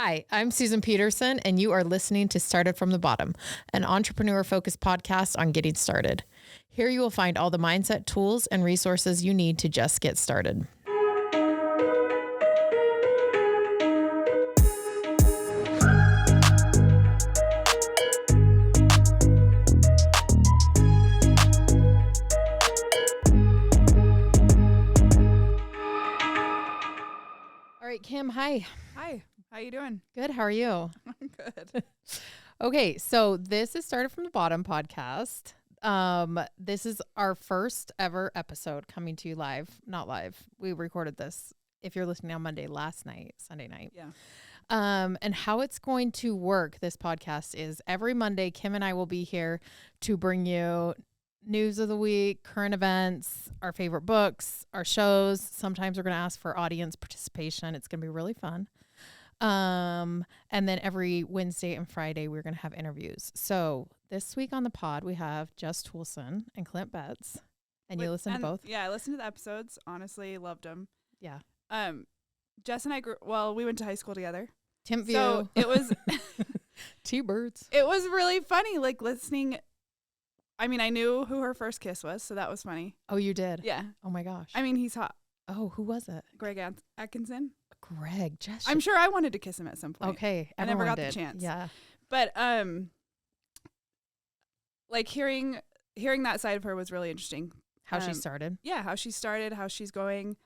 Hi, I'm Susan Peterson, and you are listening to Started from the Bottom, an entrepreneur-focused podcast on getting started. Here you will find all the mindset tools and resources you need to just get started. All right, Kim, hi. Hi, how you doing? Good, how are you? I'm good. Okay, so this is Started from the Bottom podcast. This is our first ever episode coming to you live. Not live. We recorded this, if you're listening on Sunday night. Yeah. And how it's going to work, this podcast, is every Monday, Kim and I will be here to bring you news of the week, current events, our favorite books, our shows. Sometimes we're going to ask for audience participation. It's going to be really fun. And then every Wednesday and Friday, we're going to have interviews. So this week on the pod, we have Jess Toolson and Clint Betts. And you listen to both? Yeah, I listened to the episodes. Honestly, loved them. Yeah. Jess and I we went to high school together. Timpview. So it was T-Birds. It was really funny, like listening. I mean, I knew who her first kiss was, so that was funny. Oh, you did? Yeah. Oh my gosh. I mean, he's hot. Oh, who was it? Greg Atkinson. Greg. Jess. I'm sure I wanted to kiss him at some point. Okay. I never got did. the chance. Yeah. But like hearing that side of her was really interesting. How she started. Yeah, how she started, how she's going.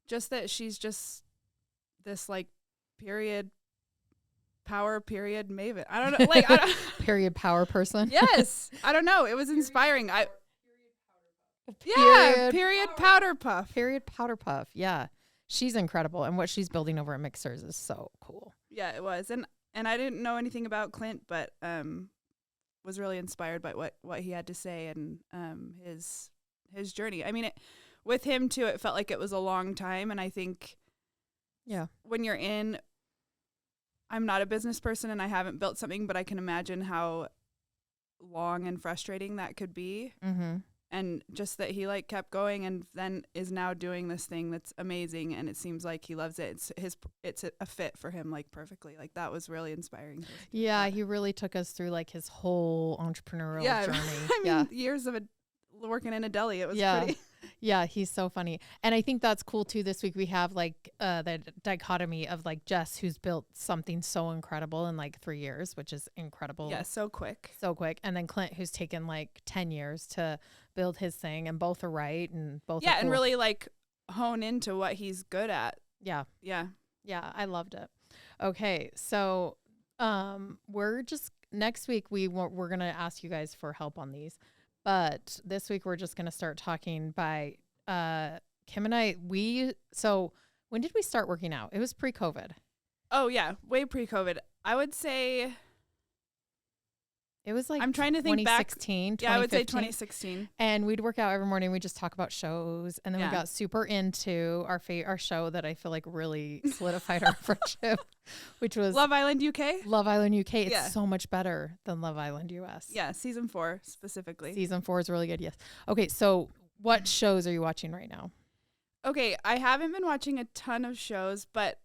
Just that she's just this like power period maven. I don't know. Like Period power person. Yes. I don't know. It was inspiring. Period powder puff. Period powder puff. Yeah. She's incredible. And what she's building over at Mixers is so cool. Yeah, it was. And I didn't know anything about Clint, but was really inspired by what he had to say and his journey. I mean, with him too, it felt like it was a long time. And I think when you're in, I'm not a business person and I haven't built something, but I can imagine how long and frustrating that could be. Mm-hmm. And just that he like kept going and then is now doing this thing that's amazing. And it seems like he loves it. It's a fit for him like perfectly. Like that was really inspiring. Yeah. He really took us through like his whole entrepreneurial journey. I mean, years of working in a deli. It was pretty. Yeah, he's so funny. And I think that's cool too. This week we have like the dichotomy of like Jess, who's built something so incredible in like 3 years, which is incredible. Yeah, so quick. And then Clint, who's taken like 10 years to build his thing, and both are right and both are cool. And really like hone into what he's good at. Yeah. Yeah. Yeah, I loved it. Okay, so we're just next week we're going to ask you guys for help on these. But this week we're just going to start talking by Kim and I. So when did we start working out? It was pre-COVID. Oh yeah, way pre-COVID. I would say it was like I'm trying to think 2016, back. Yeah, I would say 2016. And we'd work out every morning. We just talk about shows, and then we got super into our show that I feel like really solidified our friendship, which was Love Island UK. Love Island UK. It's so much better than Love Island US. Yeah, season 4 specifically. Season 4 is really good. Yes. Okay, so what shows are you watching right now? Okay, I haven't been watching a ton of shows, but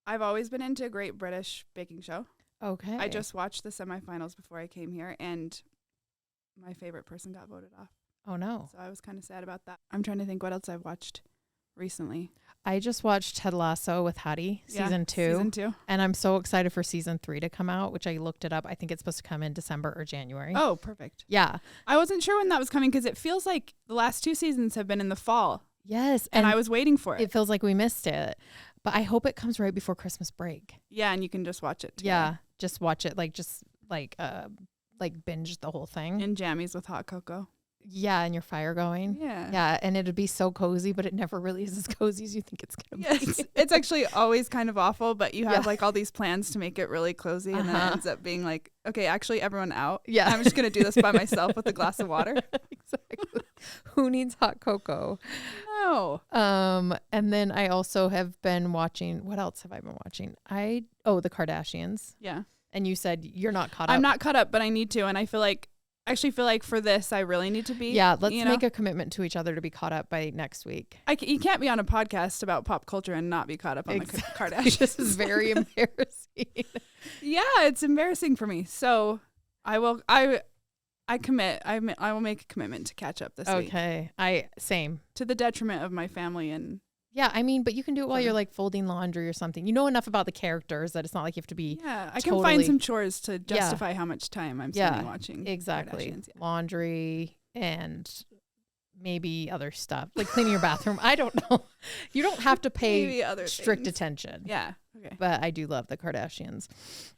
I've always been into Great British Baking Show. Okay. I just watched the semifinals before I came here, and my favorite person got voted off. Oh, no. So I was kind of sad about that. I'm trying to think what else I've watched recently. I just watched Ted Lasso with Hattie, season 2. Season 2. And I'm so excited for season 3 to come out, which I looked it up. I think it's supposed to come in December or January. Oh, perfect. Yeah. I wasn't sure when that was coming because it feels like the last 2 seasons have been in the fall. Yes. And I was waiting for it. It feels like we missed it. But I hope it comes right before Christmas break. Yeah, and you can just watch it together. Yeah, just watch it like binge the whole thing. In jammies with hot cocoa. Yeah, and your fire going. Yeah. Yeah, and it'd be so cozy, but it never really is as cozy as you think it's going to be. It's actually always kind of awful, but you have like all these plans to make it really cozy, and then it ends up being like, okay, actually everyone out. Yeah. I'm just going to do this by myself with a glass of water. Exactly. Who needs hot cocoa? No. And then I also have been watching, what else have I been watching? The Kardashians. Yeah. And you said you're not caught up. I'm not caught up, but I need to, and I feel like actually feel like for this, I really need to be. Yeah, let's you know? make a commitment to each other to be caught up by next week. You can't be on a podcast about pop culture and not be caught up on the Kardashians. This is very embarrassing. Yeah, it's embarrassing for me. So I will. I commit. I will make a commitment to catch up this week. Okay, same. To the detriment of my family and. Yeah, I mean, but you can do it while you're like folding laundry or something. You know enough about the characters that it's not like you have to be. Yeah, I can find some chores to justify how much time I'm spending watching. Exactly. Kardashians, yeah. Laundry and maybe other stuff like cleaning your bathroom. I don't know. You don't have to pay strict attention. Yeah. Okay. But I do love the Kardashians.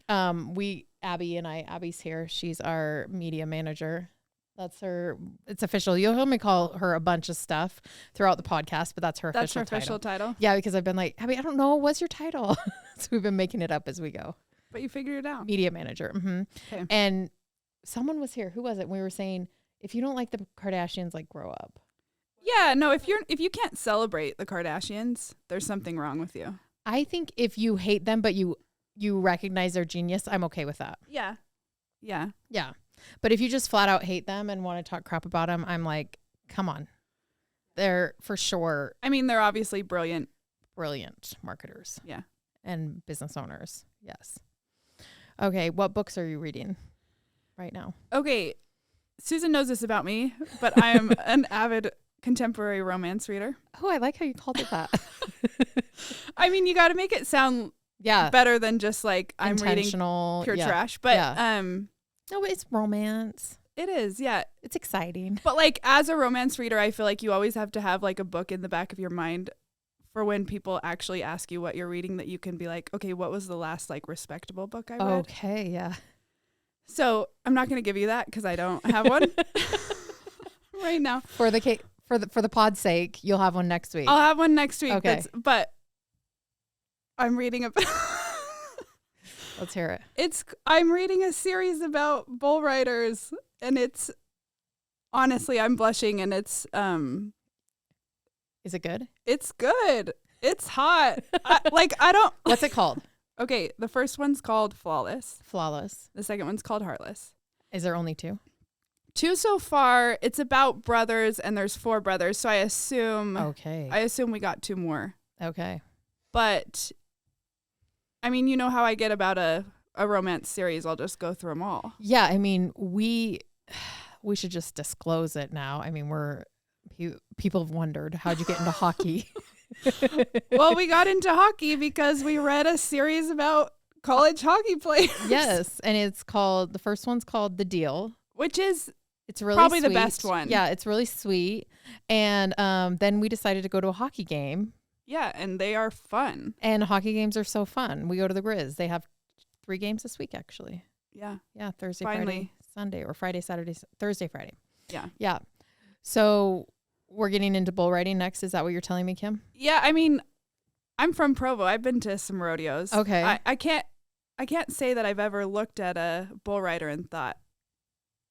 Abby's here. She's our media manager. That's her. It's official. You'll hear me call her a bunch of stuff throughout the podcast, but that's her official title. Yeah, because I've been like, Abby, I don't know. What's your title? So we've been making it up as we go. But you figured it out. Media manager. Mm-hmm. Okay. And someone was here. Who was it? We were saying, if you don't like the Kardashians, like grow up. Yeah, no, if you can't celebrate the Kardashians, there's something wrong with you. I think if you hate them, but you recognize their genius, I'm okay with that. Yeah. Yeah. Yeah. But if you just flat out hate them and want to talk crap about them, I'm like, come on. They're for sure. I mean, they're obviously brilliant marketers. Yeah. And business owners. Yes. Okay. What books are you reading right now? Okay. Susan knows this about me, but I am an avid contemporary romance reader. Oh, I like how you called it that. I mean, you got to make it sound better than just like I'm reading pure trash. But no, it's romance. It is, yeah. It's exciting. But like as a romance reader, I feel like you always have to have like a book in the back of your mind for when people actually ask you what you're reading, that you can be like, okay, what was the last like respectable book I read? Okay, yeah. So I'm not going to give you that because I don't have one right now. For the pod's sake, you'll have one next week. I'll have one next week. Okay. But I'm reading a. Let's hear it. I'm reading a series about bull riders, and it's honestly, I'm blushing, and it's Is it good? It's good. It's hot. I don't. What's it called? Okay, the first one's called Flawless. Flawless. The second one's called Heartless. Is there only two? Two so far. It's about brothers, and there's 4 brothers, so I assume we got 2 more. Okay. But I mean, you know how I get about a romance series. I'll just go through them all. Yeah, I mean, we should just disclose it now. I mean, people have wondered, how'd you get into hockey? Well, we got into hockey because we read a series about college hockey players. Yes, and the first one's called The Deal, which is it's really probably sweet. The best one. Yeah, it's really sweet. And then we decided to go to a hockey game. Yeah, and they are fun. And hockey games are so fun. We go to the Grizz. They have 3 games this week, actually. Yeah. Yeah, Thursday, Finally. Friday, Sunday, or Friday, Saturday, Thursday, Friday. Yeah. Yeah. So we're getting into bull riding next. Is that what you're telling me, Kim? Yeah, I mean, I'm from Provo. I've been to some rodeos. Okay. I can't say that I've ever looked at a bull rider and thought,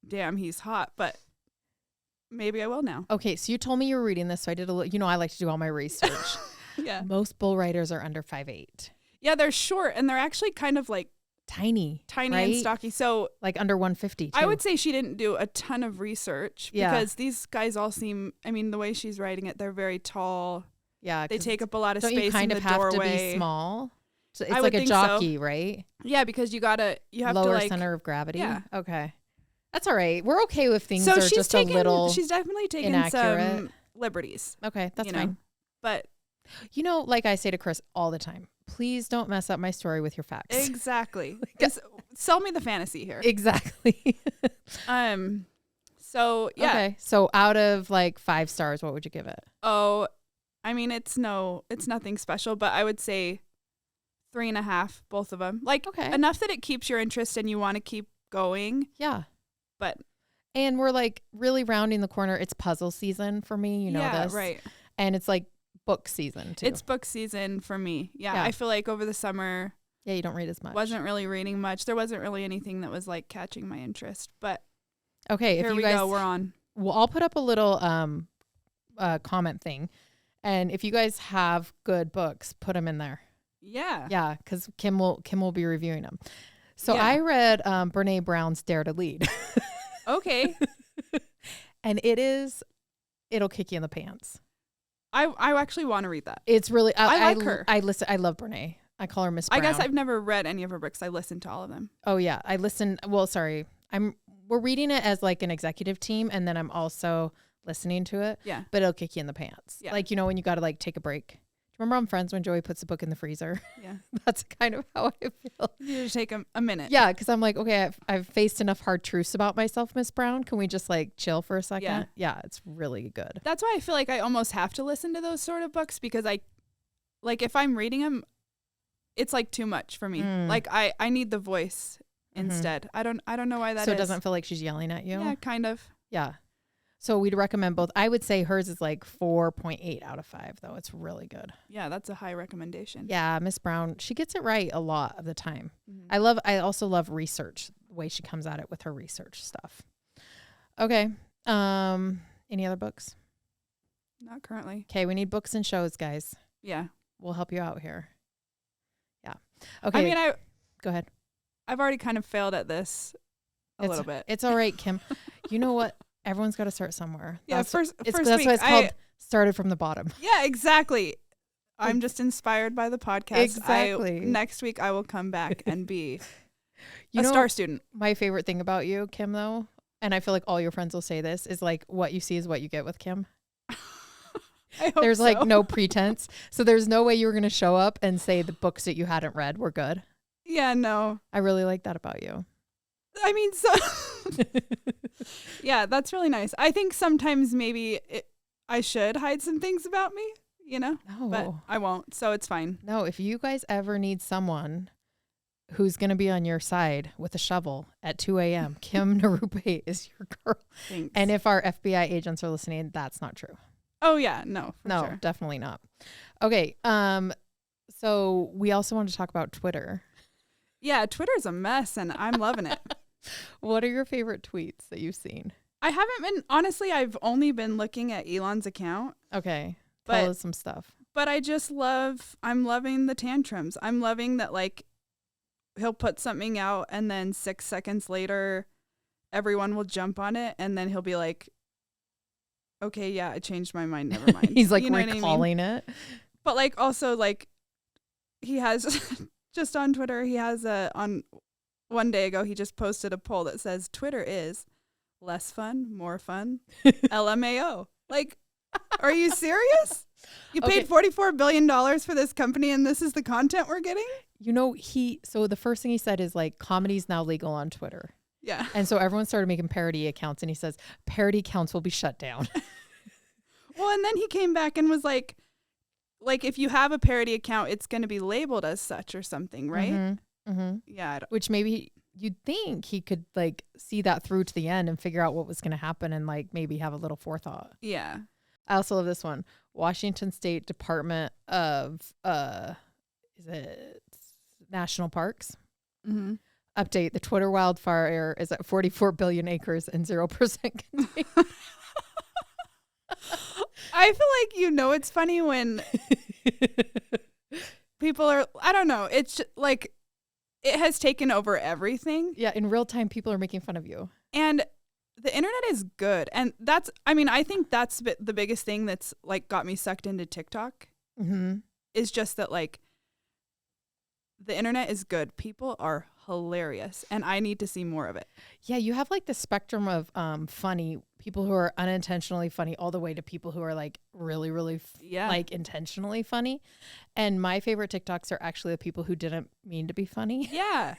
damn, he's hot, but maybe I will now. Okay, so you told me you were reading this, so I did I like to do all my research. Yeah. Most bull riders are under 5'8". Yeah, they're short, and they're actually kind of like tiny right? and stocky. So like under 150 too. I would say she didn't do a ton of research because these guys all seem, I mean, the way she's writing it, they're very tall. Yeah. They take up a lot of space in the doorway. Don't you kind of have to be small? So it's like a jockey, right? Yeah, because you have lower to center of gravity. Yeah. Okay. That's all right. We're okay with things are just a little she's definitely taken inaccurate. Some liberties. Okay, that's fine. But like I say to Chris all the time, please don't mess up my story with your facts. Exactly. Sell me the fantasy here. Exactly. So yeah. Okay. So out of like 5 stars, what would you give it? Oh, I mean, it's nothing special, but I would say 3.5, both of them. Like enough that it keeps your interest and you want to keep going. Yeah. And we're like really rounding the corner. It's puzzle season for me. You know this. Right. And it's like book season too. It's book season for me. Yeah. I feel like over the summer. Yeah, you don't read as much. Wasn't really reading much. There wasn't really anything that was like catching my interest. But okay, here we go. We're on. Well, I'll put up a little comment thing, and if you guys have good books, put them in there. Yeah. Yeah, because Kim will be reviewing them. So I read Brene Brown's Dare to Lead. Okay. And it'll kick you in the pants. I actually want to read that. It's really, I like her. I love Brene. I call her Miss Brown. I guess I've never read any of her books. I listened to all of them. Oh yeah. We're reading it as like an executive team, and then I'm also listening to it. Yeah. But it'll kick you in the pants. Yeah. Like, when you got to like take a break. Do you remember on Friends when Joey puts the book in the freezer? Yeah. That's kind of how I feel. You just take a minute. Yeah. Cause I'm like, okay, I've faced enough hard truths about myself, Miss Brown. Can we just like chill for a second? Yeah. Yeah. It's really good. That's why I feel like I almost have to listen to those sort of books, because if I'm reading them, it's like too much for me. Like I need the voice instead. I don't know why that is. So it doesn't feel like she's yelling at you? Yeah, kind of. Yeah. So we'd recommend both. I would say hers is like 4.8 out of 5 though. It's really good. Yeah, that's a high recommendation. Yeah, Miss Brown, she gets it right a lot of the time. Mm-hmm. I also love research, the way she comes at it with her research stuff. Okay. Any other books? Not currently. Okay, we need books and shows, guys. Yeah. We'll help you out here. Yeah. Okay. I mean, go ahead. I've already kind of failed at this a little bit. It's all right, Kim. You know what? Everyone's got to start somewhere. Yeah, first that's week, why it's called Started from the Bottom. Yeah, exactly. I'm just inspired by the podcast. Exactly. Next week I will come back and be a star student. My favorite thing about you, Kim, though, and I feel like all your friends will say this, is like what you see is what you get with Kim. There's like no pretense. So there's no way you were going to show up and say the books that you hadn't read were good. Yeah, no. I really like that about you. I mean, so yeah, that's really nice. I think sometimes maybe I should hide some things about me, No. but I won't. So it's fine. No, if you guys ever need someone who's going to be on your side with a shovel at 2 a.m., Kim Ngarupe is your girl. Thanks. And if our FBI agents are listening, that's not true. Oh yeah, no, No, sure. Definitely not. Okay. So we also want to talk about Twitter. Yeah, Twitter's a mess and I'm loving it. What are your favorite tweets that you've seen? Honestly, I've only been looking at Elon's account. Okay. Tell us some stuff. But I'm loving the tantrums. I'm loving that, like, he'll put something out and then 6 seconds later, everyone will jump on it. And then he'll be like, okay, yeah, I changed my mind. Never mind. He's like recalling it. But like, also like he has just on Twitter, he has on one day ago, he just posted a poll that says Twitter is less fun, more fun, LMAO. Like, are you serious? You paid $44 billion for this company and this is the content we're getting? So the first thing he said is like, comedy's now legal on Twitter. Yeah. And so everyone started making parody accounts and he says, parody accounts will be shut down. Well, and then he came back and was like if you have a parody account, it's going to be labeled as such or something, right? Mm-hmm. Mm-hmm. Yeah. Which maybe you'd think he could like see that through to the end and figure out what was going to happen and like maybe have a little forethought. Yeah. I also love this one. Washington State Department of is it National Parks? Mm-hmm. Update: the Twitter wildfire is at 44 billion acres and 0% contained. I feel like it's funny when people are, I don't know, it's just, like it has taken over everything. Yeah, in real time people are making fun of you. And the internet is good. And I think that's the biggest thing that's like got me sucked into TikTok. Mm-hmm. Is just that like the internet is good. People are hilarious and I need to see more of it. Yeah, you have like the spectrum of funny people who are unintentionally funny all the way to people who are like really, really like intentionally funny. And my favorite TikToks are actually the people who didn't mean to be funny. Yeah.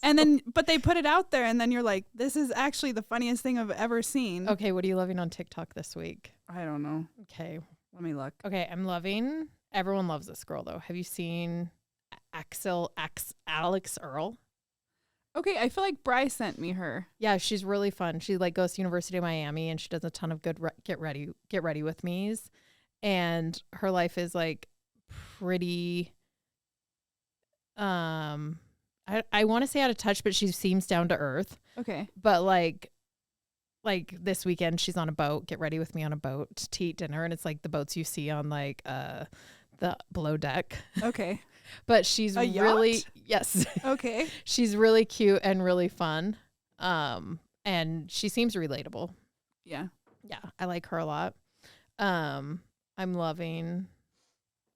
And then, but they put it out there and then you're like, this is actually the funniest thing I've ever seen. Okay, what are you loving on TikTok this week? I don't know. Okay. Let me look. Okay, everyone loves this girl though. Have you seen Alex Earl? Okay, I feel like Bri sent me her. Yeah, she's really fun. She like goes to University of Miami and she does a ton of good get ready with me's, and her life is like pretty I want to say out of touch, but she seems down to earth. Okay. But like this weekend she's on a boat, get ready with me on a boat to eat dinner, and it's like the boats you see on like the below deck. Okay. But she's really, yes. Okay. She's really cute and really fun. And she seems relatable. Yeah. Yeah, I like her a lot. I'm loving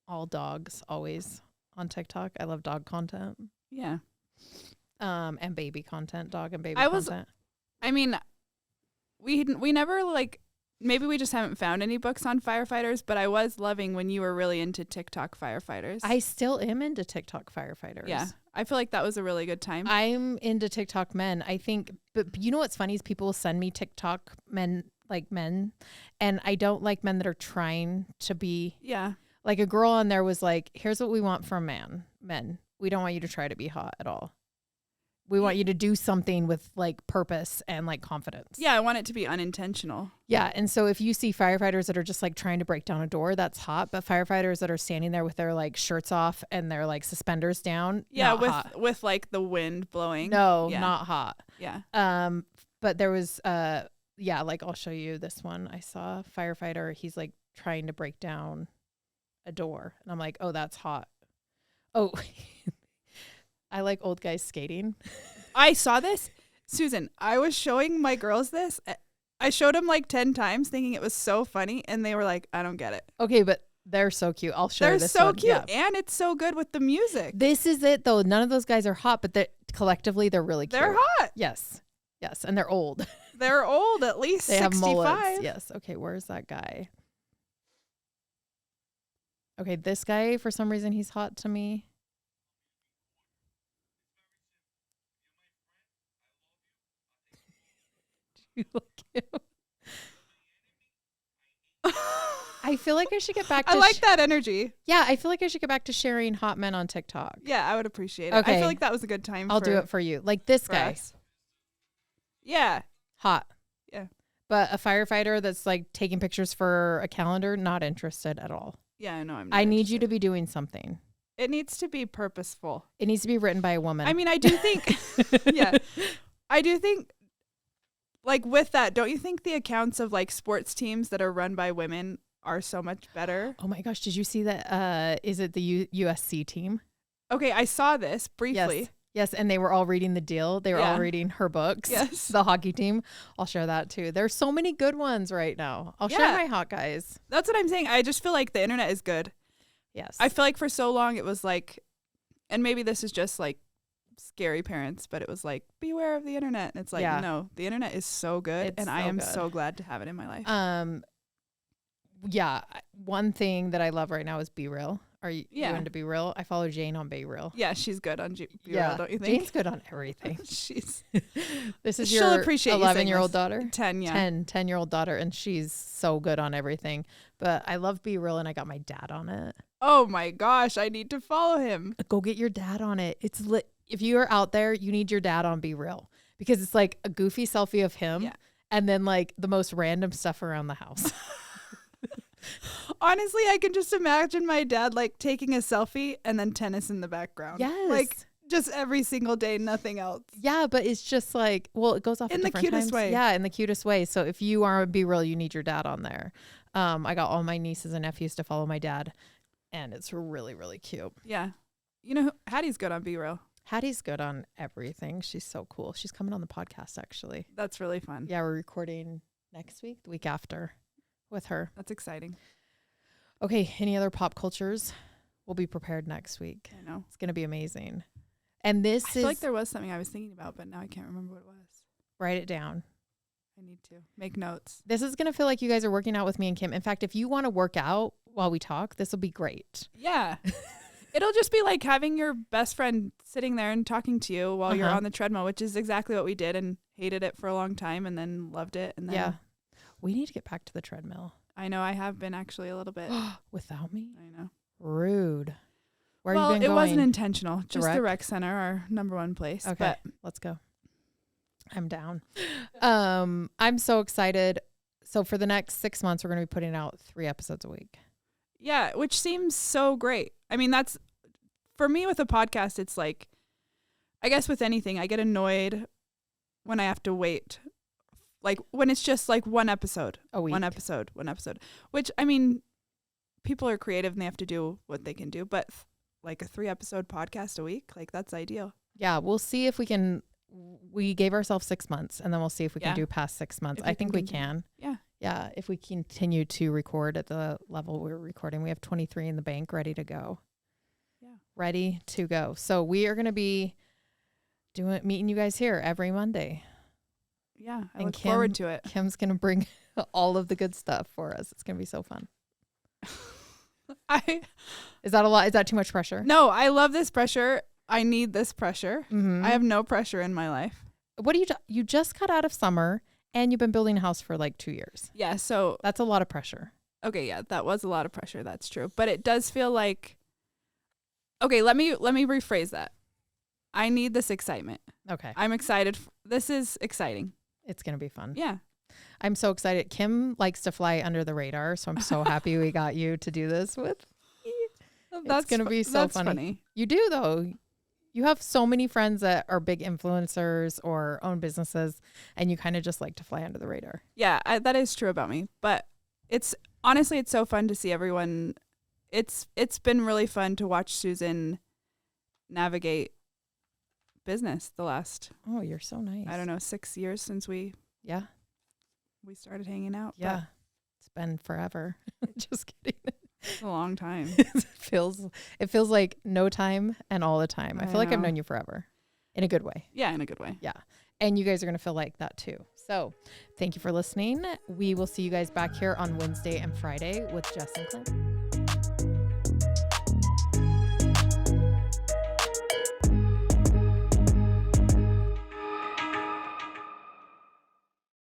all dogs always on TikTok. I love dog content. Yeah. And baby content, dog and baby I content. mean, we never like, maybe we just haven't found any books on firefighters, but I was loving when you were really into TikTok firefighters. I still am into TikTok firefighters. Yeah. I feel like that was a really good time. I'm into TikTok men. I think, but you know what's funny is people will send me TikTok men, and I don't like men that are trying to be. Yeah. Like a girl on there was like, here's what we want from men. We don't want you to try to be hot at all. We want you to do something with like purpose and like confidence. Yeah, I want it to be unintentional. Yeah. And so if you see firefighters that are just like trying to break down a door, that's hot. But firefighters that are standing there with their like shirts off and their like suspenders down. Yeah, not hot. with like the wind blowing. No, yeah. not hot. Yeah. But there was yeah, like I'll show you this one. I saw a firefighter, he's like trying to break down a door. And I'm like, oh, that's hot. Oh, I like old guys skating. I saw this. Susan, I was showing my girls this. I showed them like 10 times thinking it was so funny. And they were like, I don't get it. Okay, but they're so cute. I'll show you this They're so one. cute. Yeah. And it's so good with the music. This is it, though. None of those guys are hot, but collectively, they're really cute. They're hot. Yes. Yes. And they're old. They're old, at least They 65. have mullets. Yes. Okay, where's that guy? Okay, this guy, for some reason, he's hot to me. You like him? I feel like I should get back to I like that energy. Yeah, I feel like I should get back to sharing hot men on TikTok. Yeah, I would appreciate it. Okay. I feel like that was a good time. I'll do it for you. Like this guy. Us. Yeah. Hot. Yeah. But a firefighter that's like taking pictures for a calendar, not interested at all. Yeah, I know. I'm not I need you interested. to be doing something. It needs to be purposeful. It needs to be written by a woman. I mean, I do think, yeah, I do think, like with that, don't you think the accounts of like sports teams that are run by women are so much better? Oh my gosh, did you see that? Is it the USC team? Okay, I saw this briefly. Yes, and they were all reading the deal. They were all reading her books. Yes. The hockey team. I'll share that too. There's so many good ones right now. I'll share my hot guys. That's what I'm saying. I just feel like the internet is good. Yes. I feel like for so long it was like, and maybe this is just like scary parents, but it was like, beware of the internet. And it's like, no, the internet is so good. It's and I so am good. so glad to have it in my life. Yeah. One thing that I love right now is Be Real. Are you into Be Real? I follow Jane on Be Real. Yeah, she's good on Be Real, don't you think? Jane's good on everything. This is She'll your appreciate 11-year-old daughter? 10, yeah. 10-year-old daughter, and she's so good on everything. But I love Be Real, and I got my dad on it. Oh my gosh, I need to follow him. Go get your dad on it. It's lit. If you are out there, you need your dad on Be Real because it's like a goofy selfie of him and then like the most random stuff around the house. Honestly, I can just imagine my dad like taking a selfie and then tennis in the background. Yes. Like just every single day, nothing else. Yeah, but it's just like, well, it goes off in at the different cutest times. way. Yeah, in the cutest way. So if you are Be Real, you need your dad on there. I got all my nieces and nephews to follow my dad, and it's really, really cute. Yeah. You know, Hattie's good on Be Real. Hattie's good on everything. She's so cool. She's coming on the podcast, actually. That's really fun. Yeah, we're recording next week, the week after with her. That's exciting. Okay, any other pop cultures? We'll be prepared next week. I know. It's going to be amazing. And this I feel like there was something I was thinking about, but now I can't remember what it was. Write it down. I need to make notes. This is going to feel like you guys are working out with me and Kim. In fact, if you want to work out while we talk, this will be great. Yeah. It'll just be like having your best friend sitting there and talking to you while you're on the treadmill, which is exactly what we did and hated it for a long time and then loved it. And then we need to get back to the treadmill. I know I have been actually a little bit. Without me? I know. Rude. Where well, have you been going? It wasn't intentional. Just rec? the rec center, our number one place. Okay, but let's go. I'm down. I'm so excited. So for the next 6 months, we're going to be putting out 3 episodes a week. Yeah, which seems so great. I mean, that's, for me with a podcast, it's like, I guess with anything, I get annoyed when I have to wait. Like when it's just like one episode a week. One episode. Which, I mean, people are creative and they have to do what they can do. But like a 3-episode podcast a week, like that's ideal. Yeah, we'll see if we can we gave ourselves 6 months, and then we'll see if we can do past 6 months. I think we can. Yeah. Yeah. If we continue to record at the level we're recording, we have 23 in the bank ready to go. Yeah. Ready to go. So we are going to be meeting you guys here every Monday. Yeah. I look forward to it. Kim's going to bring all of the good stuff for us. It's going to be so fun. Is that a lot? Is that too much pressure? No, I love this pressure. I need this pressure. Mm-hmm. I have no pressure in my life. What do you just got out of summer and you've been building a house for like 2 years. Yeah. So that's a lot of pressure. Okay. Yeah. That was a lot of pressure. That's true. But it does feel like, okay, let me rephrase that. I need this excitement. Okay. I'm excited. This is exciting. It's going to be fun. Yeah. I'm so excited. Kim likes to fly under the radar, so I'm so happy we got you to do this with me. That's going to be so funny. You do, though. You have so many friends that are big influencers or own businesses, and you kind of just like to fly under the radar. Yeah, that is true about me. But it's honestly, it's so fun to see everyone. It's been really fun to watch Susan navigate business the last. Oh, you're so nice. I don't know, 6 years since we started hanging out. Yeah, it's been forever. Just kidding. It's a long time. It feels like no time and all the time. I feel like I've known you forever in a good way. Yeah, in a good way. Yeah. And you guys are going to feel like that too. So thank you for listening. We will see you guys back here on Wednesday and Friday with Jess and Clint.